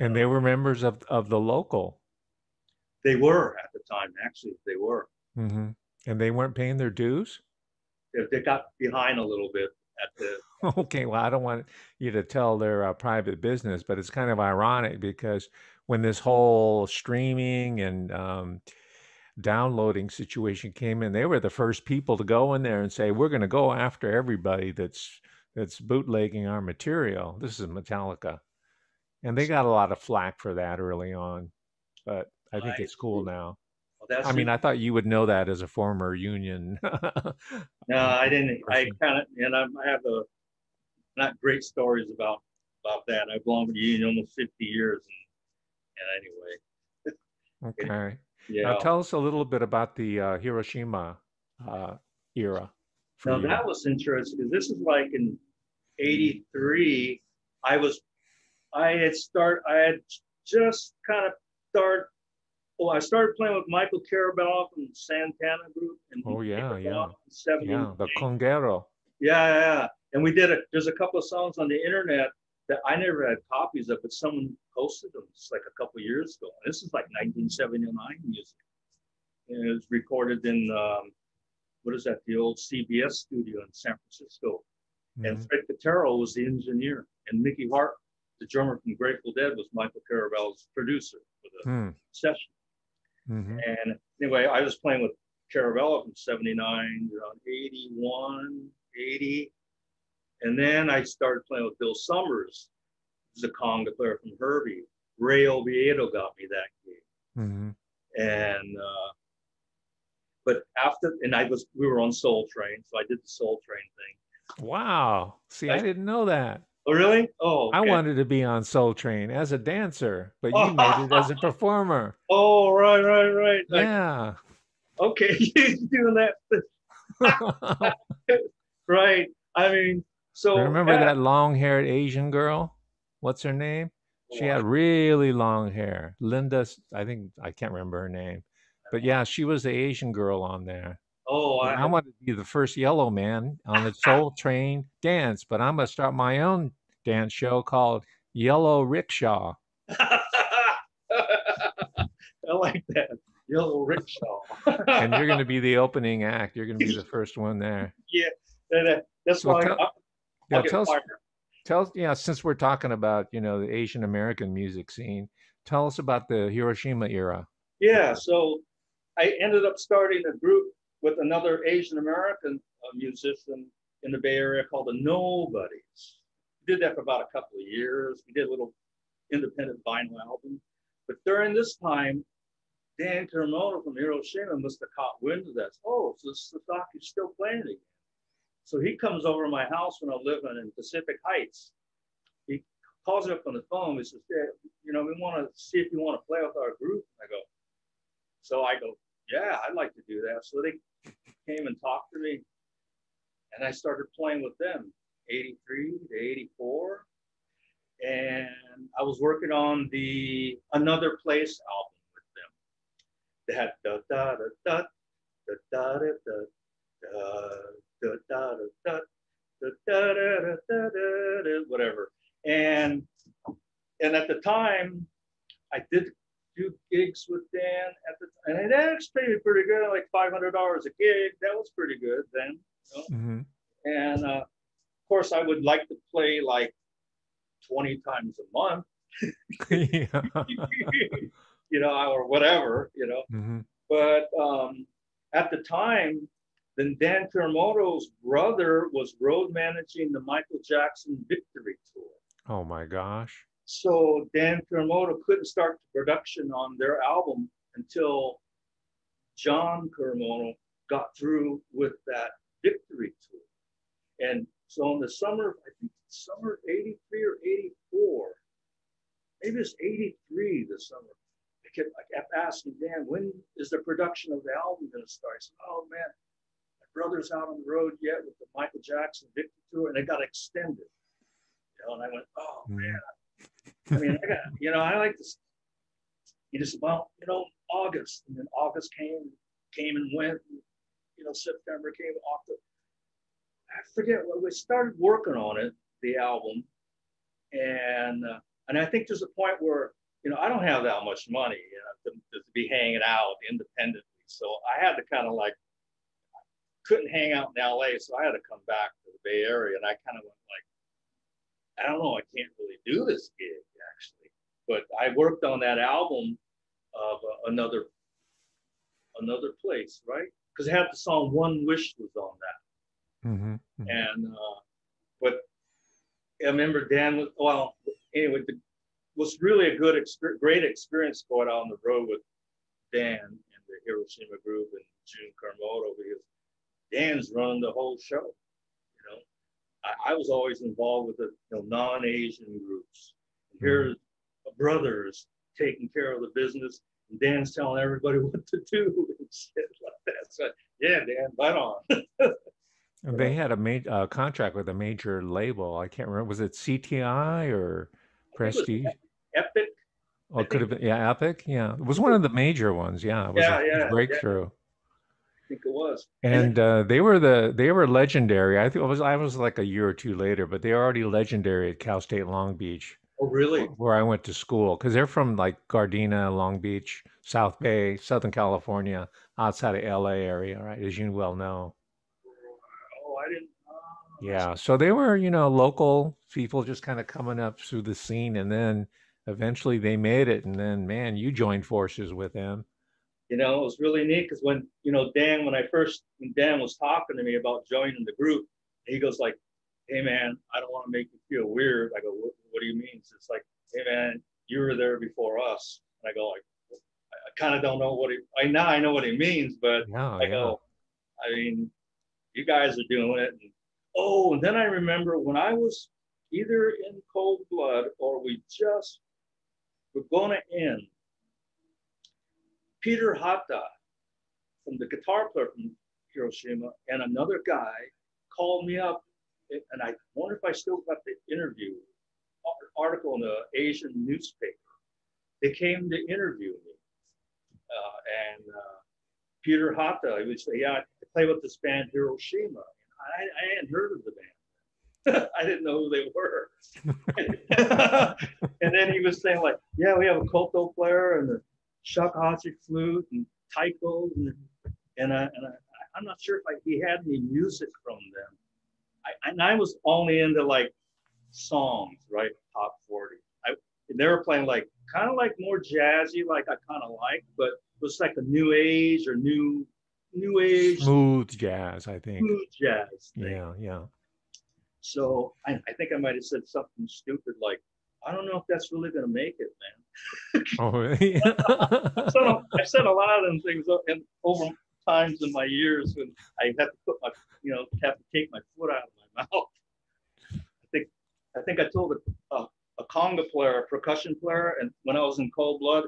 And they were members of the local. they were at the time. Actually, they were. Hmm. And they weren't paying their dues? They got behind a little bit at the. Okay, well, I don't want you to tell their private business, but it's kind of ironic because when this whole streaming and downloading situation came in, they were the first people to go in there and say, "We're going to go after everybody that's bootlegging our material." This is Metallica, and they got a lot of flack for that early on, but I think I it's cool now. well, that's I mean, I thought you would know that as a former union no, I didn't. I person. kind of I have a not great stories about that. I belonged with the union almost 50 years, and anyway, Okay. Now yeah. tell us a little bit about the Hiroshima uh, era for Now you. that was interesting because this is like in '83. I was I had just kind of start. Well, I started playing with Michael Carabello from Santana Group, and he Oh came yeah, along yeah, in '79. yeah. The Congero. Yeah, yeah. And we did it. There's a couple of songs on the internet that I never had copies of, but someone posted them just like a couple of years ago. And this is like 1979 music. And it was recorded in what is that? The old CBS studio in San Francisco. And Hmm. Fred Catero was the engineer, and Mickey Hart, the drummer from Grateful Dead, was Michael Carabello's producer for the Hmm. session. Hmm. And anyway, I was playing with Carabello from '79, around '81, '80. And then I started playing with Bill Summers, who's a conga player from Herbie. Ray Oviedo got me that gig. Hmm. And but after, and we were on Soul Train, so I did the Soul Train Wow. See, thing. I didn't know that. Oh really? Oh I okay. wanted to be on Soul Train as a dancer, but you made it as a performer. Oh right. Like Yeah. okay, you're doing that right. I mean, so Remember yeah. that long-haired Asian girl? What's her name? She Oh, had really long hair. Linda, I think I can't remember her name. But yeah, she was the Asian girl on there. oh, And I wanted to be the first yellow man on the Soul Train dance, but I'm gonna start my own dance show called Yellow Rickshaw. I like that yellow rickshaw. And you're gonna be the opening act. You're gonna be the first one there. Yeah, that's So why yeah, I'll get fired. yeah, since we're talking about, the Asian American music scene, tell us about the Hiroshima era. Yeah, so I ended up starting a group with another Asian American musician in the Bay Area called the Nobodies. We did that for about a couple of years. We did a little independent vinyl album. But during this time, Dan Hamamoto from Hiroshima must have caught wind of that. Oh, so Sasaki's still playing again. So he comes over to my house when I'm living in Pacific Heights. He calls me up on the phone. He says, yeah, we want to see if you want to play with our group. I go, yeah, I'd like to do that. So they came and talked to me, and I started playing with them, '83 to '84. And I was working on the Another Place album with them. They had da da da da da da da da da da da whatever. And at the time, I did do gigs with Dan and it actually paid me pretty good, like $500 a gig. That was pretty good then. Hmm. And of course, I would like to play like 20 times a month, Yeah. you know, or whatever, you know. Hmm. But at the time, then Dan Kuramoto's brother was road managing the Michael Jackson Victory Tour. Oh my gosh. So Dan Kuramoto couldn't start the production on their album until John Kuramoto got through with that Victory Tour. And so in the summer, I think summer 83 or 84, maybe it's 83 this summer, I kept asking Dan, when is the production of the album going to start? I said, oh man, my brother's out on the road yet with the Michael Jackson Victory Tour, and it got extended. You know, and I went, oh man. I mean, I like this. He just, well, August, and then August came and went. And, September came, October. I forget when we started working on it, the album, and I think there's a point where I don't have that much money, to be hanging out independently. So I had to kind of like couldn't hang out in LA, so I had to come back to the Bay Area, and I kind of went like, I don't know, I can't really do this gig actually. But I worked on that album of another place, right? Because I had the song "One Wish" was on that, and but I remember Dan was anyway. Was really a great experience going out on the road with Dan and the Hiroshima group and Jun Kuramoto, because Dan's running the whole show. I was always involved with the non-Asian groups. And here's brothers taking care of the business, and Dan's telling everybody what to do and shit like that. So yeah, Dan, right on. They had a contract with a major label. I can't remember. Was it CTI or Prestige? Epic. Oh, it could have been, yeah, Epic. Yeah, it was one of the major ones. Yeah, it was a huge breakthrough. I think it was. And they were legendary. I think I was like a year or two later, but they were already legendary at Cal State Long Beach. Oh, really? Where I went to school, because they're from like Gardena, Long Beach, South Bay, Southern California, outside of LA area, right? As you well know. Oh, I didn't. Yeah, so they were, local people just kind of coming up through the scene, and then eventually they made it, and then man, you joined forces with them. It was really neat because when Dan was talking to me about joining the group, he goes like, "Hey man, I don't want to make you feel weird." I go, "What do you mean?" So it's like, "Hey man, you were there before us." And I go like, I kind of don't know what I know what he means, but I go, I mean, you guys are doing it. And then I remember when I was either in Cold Blood or we just were going to end. Peter Hata, from the guitar player from Hiroshima, and another guy called me up, and I wonder if I still got the interview article in the Asian newspaper. They came to interview me, and Peter Hata, he would say, "Yeah, I play with this band Hiroshima." I hadn't heard of the band. I didn't know who they were. And then he was saying like, "Yeah, we have a koto player and a shakuhachi flute and taiko, and I'm not sure if he had any music from them." I was only into like songs, right? Top 40. They were playing like kind of like more jazzy, like I kind of like, but it was like a new age or new age smooth jazz, I think. Smooth jazz thing. Yeah. So I think I might have said something stupid like, "I don't know if that's really going to make it, man." Oh, really? I've said a lot of them things over times in my years when I have to put have to take my foot out of my mouth. I think I told a conga player, a percussion player, and when I was in Cold Blood,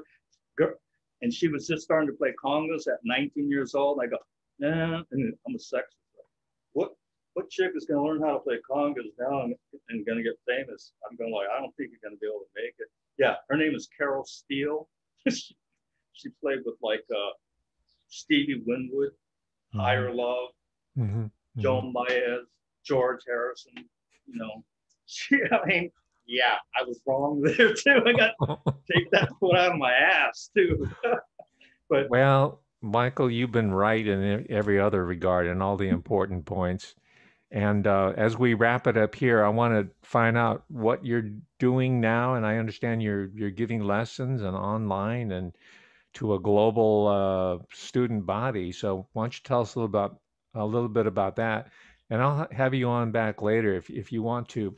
and she was just starting to play congas at 19 years old. I go, "Nah," and I'm a sexist. What chick is going to learn how to play congas now and going to get famous? I'm going like, I don't think you're going to be able to make it. Yeah, her name is Carol Steele. she played with like Stevie Winwood, Higher Love, Joan Baez, George Harrison. I was wrong there too. I got to take that foot out of my ass too. But well, Michael, you've been right in every other regard in all the important points. And as we wrap it up here, I want to find out what you're doing now. And I understand you're giving lessons and online and to a global student body. So why don't you tell us a little bit about that? And I'll have you on back later if you want to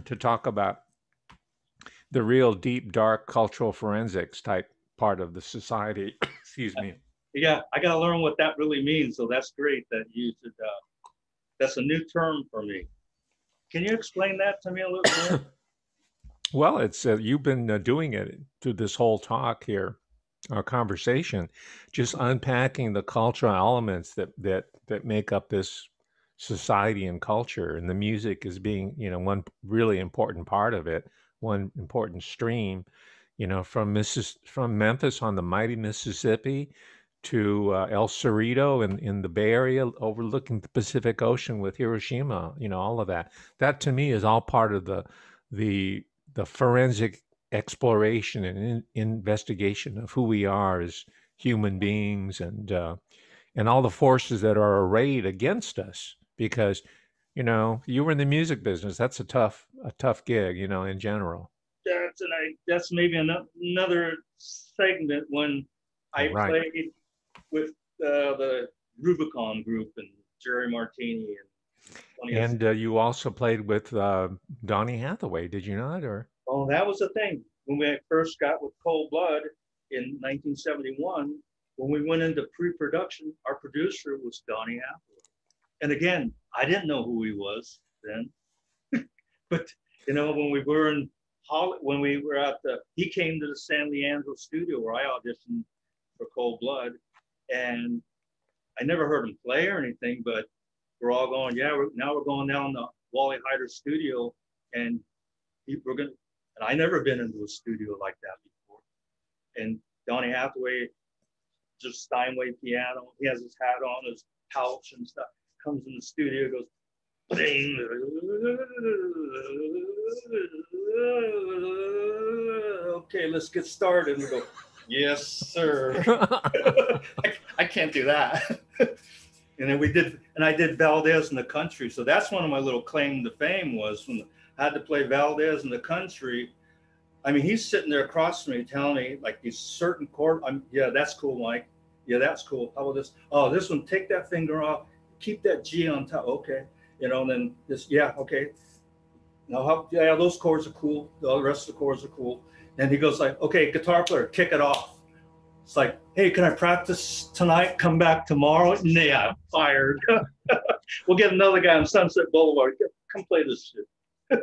to talk about the real deep, dark cultural forensics type part of the society. Excuse me. Yeah, I got to learn what that really means. So that's great that you should. That's a new term for me. Can you explain that to me a little more? Well, it's you've been doing it through this whole talk here, our conversation, just unpacking the cultural elements that make up this society and culture, and the music is being, one really important part of it, one important stream, from Memphis on the mighty Mississippi to El Cerrito in the Bay Area, overlooking the Pacific Ocean with Hiroshima, all of that. That to me is all part of the the forensic exploration and investigation of who we are as human beings, and all the forces that are arrayed against us. Because you were in the music business. That's a tough gig, in general. That's maybe another segment when I Right. played with the Rubicon group and Jerry Martini and And you also played with Donnie Hathaway, did you not? Or oh, that was the thing. When we first got with Cold Blood in 1971, when we went into pre-production, our producer was Donnie Hathaway. And again, I didn't know who he was then. But when we were in when we were at he came to the San Leandro studio where I auditioned for Cold Blood, and I never heard him play or anything, but we're all going, yeah, now we're going down to Wally Heider's studio, and we're gonna. And I never been into a studio like that before. And Donnie Hathaway, just Steinway piano. He has his hat on, his pouch and stuff. Comes in the studio, goes, bling. Okay, let's get started. And we go, yes, sir. I can't do that. And then I did Valdez in the Country. So that's one of my little claim to fame was when I had to play Valdez in the Country. I mean, he's sitting there across from me telling me like these certain chords. Yeah, that's cool, Mike. Yeah, that's cool. How about this? Oh, this one, take that finger off, keep that G on top. Okay. And then this, yeah, okay. Now, yeah, those chords are cool. The rest of the chords are cool. And he goes like, okay, guitar player, kick it off. It's like, hey, can I practice tonight? Come back tomorrow? Nah, fired. We'll get another guy on Sunset Boulevard. Come play this shit.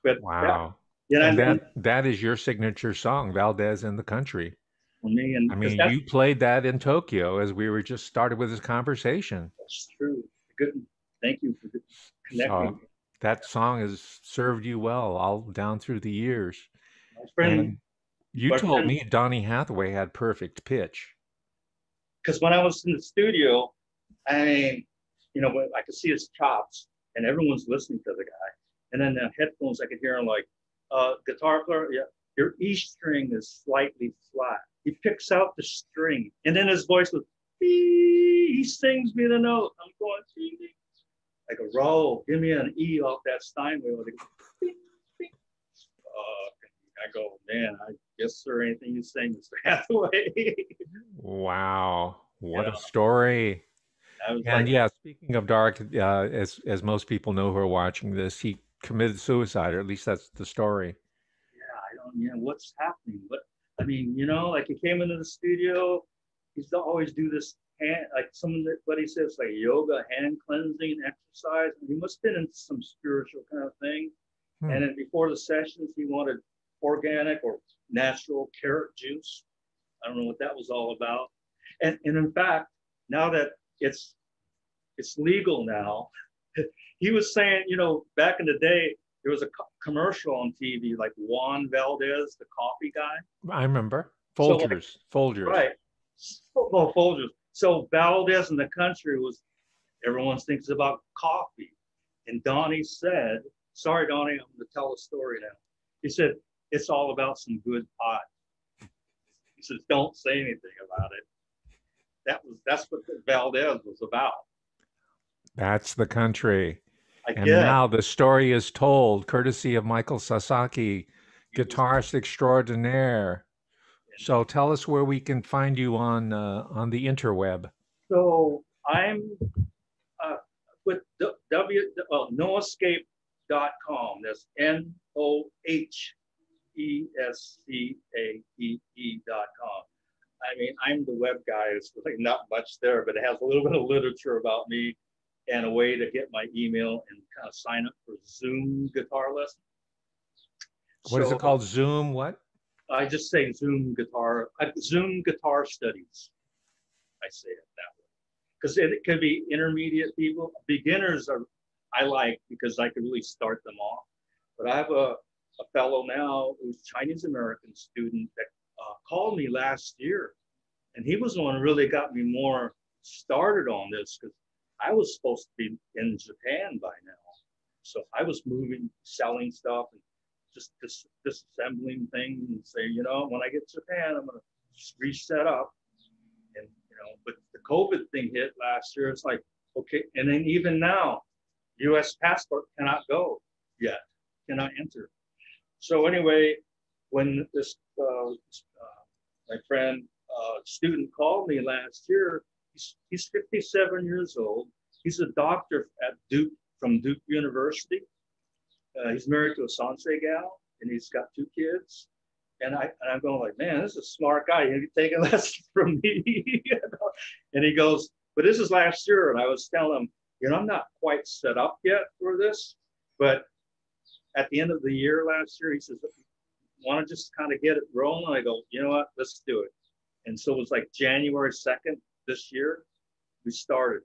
But wow. yeah, And that is your signature song, Valdez in the Country. for me, and I because mean, you played that in Tokyo as we were just started with this conversation. that's true. Good. Thank you for So connecting. that song has served you well all down through the years. My friend, And you told me Donnie Hathaway had perfect pitch. because when I was in the studio, I mean, I could see his chops, and everyone's listening to the guy. And then the headphones, I could hear him like, guitar player, yeah, your E string is slightly flat. He picks out the string, and then his voice was, he sings me the note. I'm going, I go, roll, give me an E off that Steinway. I go, man, I guess, sir, anything you say, Mr. Hathaway. Wow, what a story! I was And like, yeah, speaking of dark, as most people know who are watching this, he committed suicide, or at least that's the story. yeah, I don't, what's happening? But I mean, like he came into the studio, he used to always do this hand, like somebody says, like yoga, hand cleansing exercise. And he must have been into some spiritual kind of thing. Hmm. And then before the sessions, he wanted organic or natural carrot juice. I don't know what that was all about. And in fact, now that it's legal now, he was saying, back in the day, there was a commercial on TV, like Juan Valdez, the coffee guy. I remember So Folgers. Folgers. right. Well, Folgers. So Valdez in the Country was, everyone thinks about coffee. And Donnie said, sorry, Donnie, I'm going to tell a story now. He said, it's all about some good pot. He says, don't say anything about it. That's what Valdez was about. That's the country. And Again, now the story is told, courtesy of Michael Sasaki, he was. guitarist extraordinaire. So tell us where we can find you on the interweb. So I'm with noescape.com. That's NOHESCAEE.com. I mean, I'm the web guy. It's like not much there, but it has a little bit of literature about me and a way to get my email and kind of sign up for Zoom guitar lessons. What is it So called? Zoom? What? I just say Zoom guitar studies. I say it that way because it could be intermediate people. Beginners are I like because I can really start them off. But I have a fellow now who's Chinese American student that called me last year, and he was the one who really got me more started on this because I was supposed to be in Japan by now. So I was moving, selling stuff, and just disassembling things and say, when I get to Japan, I'm going to reset up. And, but the COVID thing hit last year. It's like, okay. And then even now, US passport cannot go yet, cannot enter. So anyway, when this, my friend, student called me last year, he's 57 years old. He's a doctor at Duke, from Duke University. He's married to a Sansei gal, and he's got 2 kids. And I'm going like, man, this is a smart guy. He's taking lessons from me. And he goes, but this is last year. And I was telling him, I'm not quite set up yet for this. But at the end of the year last year, he says, want to just kind of get it rolling? I go, you know what, let's do it. And so it was like January 2nd this year, we started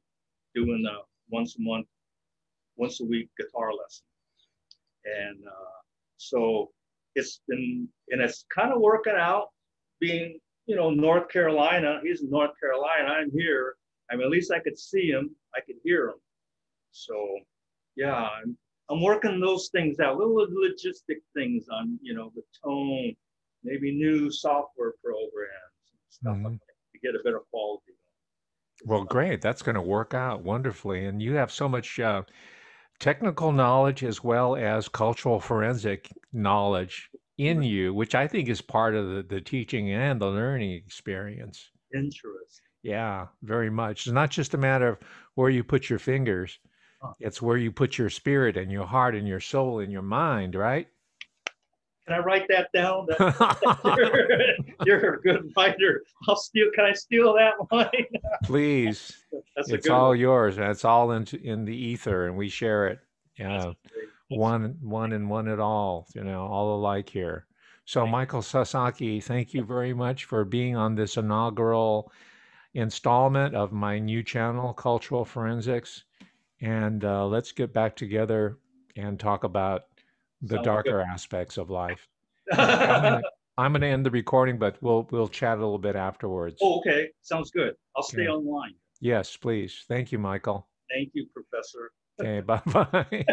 doing once a week guitar lesson. And so it's kind of working out being, North Carolina. He's in North Carolina. I'm here. I mean, at least I could see him. I could hear him. So, yeah, I'm working those things out, little logistic things on, the tone, maybe new software programs and stuff like that to get a better quality. Well, great. That's going to work out wonderfully. And you have so much technical knowledge as well as cultural forensic knowledge in you, which I think is part of the teaching and the learning experience. Interesting. Yeah, very much. It's not just a matter of where you put your fingers, it's where you put your spirit and your heart and your soul and your mind, right? Can I write that down? You're a good writer. Can I steal that line? Please. That's It's all yours, and it's all in the ether, and we share it. Yeah, one and one at all. All alike here. So, Michael Sasaki, thank you very much for being on this inaugural installment of my new channel, Cultural Forensics. And let's get back together and talk about the darker aspects of life. I'm gonna end the recording, but we'll chat a little bit afterwards. Oh, okay. Sounds good. I'll stay online. Yes, please. Thank you, Michael. Thank you, Professor. Okay, bye-bye.